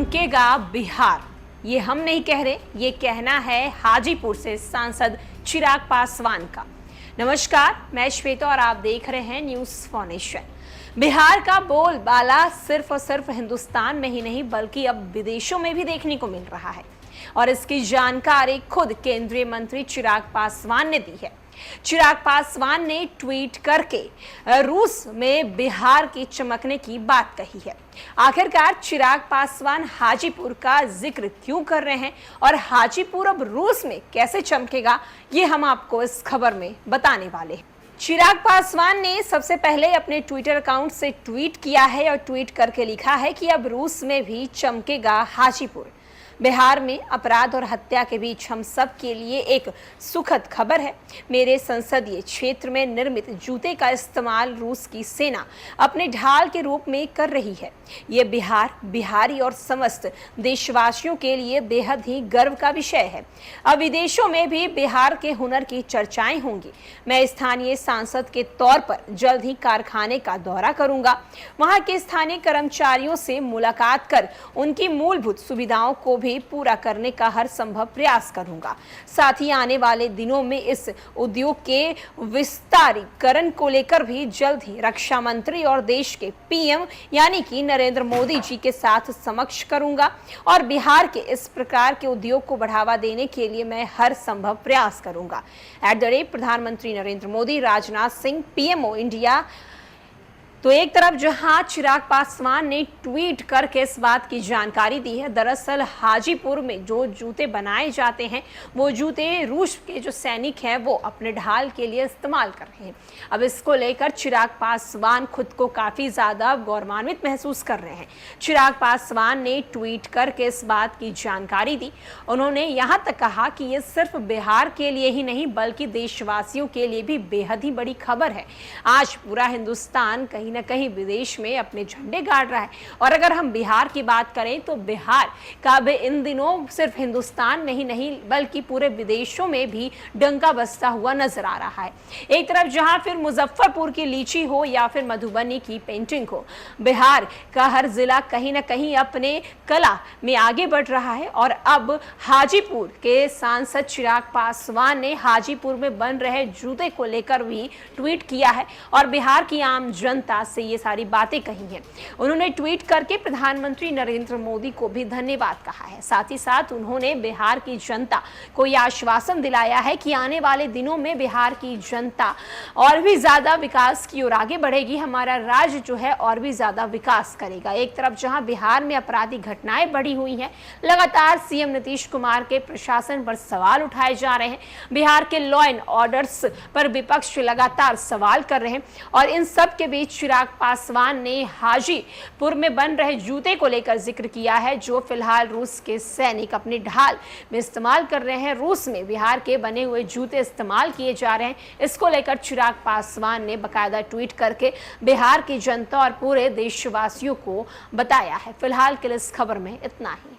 चमकेगा बिहार। ये हम नहीं कह रहे, ये कहना है हाजीपुर से सांसद चिराग पासवान का। नमस्कार, मैं श्वेता और आप देख रहे हैं न्यूज़ फॉर नेशन। बिहार का बोलबाला सिर्फ और सिर्फ हिंदुस्तान में ही नहीं बल्कि अब विदेशों में भी देखने को मिल रहा है और इसकी जानकारी खुद केंद्रीय मंत्री चिराग पासवान ने दी है। चिराग पासवान ने ट्वीट करके रूस में बिहार की चमकने की बात कही है। आखिरकार चिराग पासवान हाजीपुर का जिक्र क्यों कर रहे हैं और हाजीपुर अब रूस में कैसे चमकेगा, ये हम आपको इस खबर में बताने वाले हैं। चिराग पासवान ने सबसे पहले अपने ट्विटर अकाउंट से ट्वीट किया है और ट्वीट करके लिखा है कि अब रूस में भी चमकेगा हाजीपुर। बिहार में अपराध और हत्या के बीच हम सब के लिए एक सुखद खबर है। मेरे संसदीय क्षेत्र में निर्मित जूते का इस्तेमाल रूस की सेना अपने ढाल के रूप में कर रही है। ये बिहार, बिहारी और समस्त देशवासियों के लिए बेहद ही गर्व का विषय है। अब विदेशों में भी बिहार के हुनर की चर्चाएं होंगी। मैं स्थानीय सांसद के तौर पर जल्द ही कारखाने का दौरा करूंगा। वहां के स्थानीय कर्मचारियों से मुलाकात कर उनकी मूलभूत सुविधाओं को भी पूरा करने का हर संभव प्रयास करूंगा। साथ ही आने वाले दिनों में इस उद्योग के विस्तारीकरण को लेकर भी जल्द ही रक्षा मंत्री और देश के पीएम यानी कि नरेंद्र मोदी जी के साथ समक्ष करूंगा और बिहार के इस प्रकार के उद्योग को बढ़ावा देने के लिए मैं हर संभव प्रयास करूंगा। प्रधानमंत्री नरेंद्र मोदी, राजनाथ सिंह, पीएमओ इंडिया। तो एक तरफ जहां चिराग पासवान ने ट्वीट करके इस बात की जानकारी दी है, दरअसल हाजीपुर में जो जूते बनाए जाते हैं वो जूते रूस के जो सैनिक हैं वो अपने ढाल के लिए इस्तेमाल कर रहे हैं। अब इसको लेकर चिराग पासवान खुद को काफ़ी ज़्यादा गौरवान्वित महसूस कर रहे हैं। चिराग पासवान ने ट्वीट करके इस बात की जानकारी दी। उन्होंने यहाँ तक कहा कि ये सिर्फ बिहार के लिए ही नहीं बल्कि देशवासियों के लिए भी बेहद ही बड़ी खबर है। आज पूरा हिंदुस्तान कहीं न कहीं विदेश में अपने झंडे गाड़ रहा है और अगर हम बिहार की बात करें तो बिहार का भी इन दिनों सिर्फ हिंदुस्तान में ही नहीं बल्कि पूरे विदेशों में भी डंका बजता हुआ नजर आ रहा है। एक तरफ जहां फिर मुजफ्फरपुर की लीची हो या फिर मधुबनी की पेंटिंग हो, बिहार का हर जिला कहीं ना कहीं अपने कला में आगे बढ़ रहा है और अब हाजीपुर के सांसद चिराग पासवान ने हाजीपुर में बन रहे जूते को लेकर भी ट्वीट किया है और बिहार की आम जनता से ये सारी बातें कही हैं। उन्होंने ट्वीट करके प्रधानमंत्री नरेंद्र मोदी को भी धन्यवाद कहा है। साथ ही साथ उन्होंने बिहार की जनता को यह आश्वासन दिलाया है कि आने वाले दिनों में बिहार की जनता और भी ज्यादा विकास की ओर आगे बढ़ेगी। हमारा राज्य जो है और भी ज्यादा विकास करेगा। एक तरफ जहां बिहार में आपराधिक घटनाएं बढ़ी हुई हैं, लगातार सीएम नीतीश कुमार के प्रशासन पर सवाल उठाए जा रहे हैं। बिहार के लॉ एंड ऑर्डर्स पर विपक्ष लगातार सवाल कर रहे हैं और इन सब के बीच चिराग पासवान ने हाजीपुर में बन रहे जूते को लेकर जिक्र किया है जो फिलहाल रूस के सैनिक अपने ढाल में इस्तेमाल कर रहे हैं। रूस में बिहार के बने हुए जूते इस्तेमाल किए जा रहे हैं। इसको लेकर चिराग पासवान ने बकायदा ट्वीट करके बिहार की जनता और पूरे देशवासियों को बताया है। फिलहाल के लिए इस खबर में इतना ही।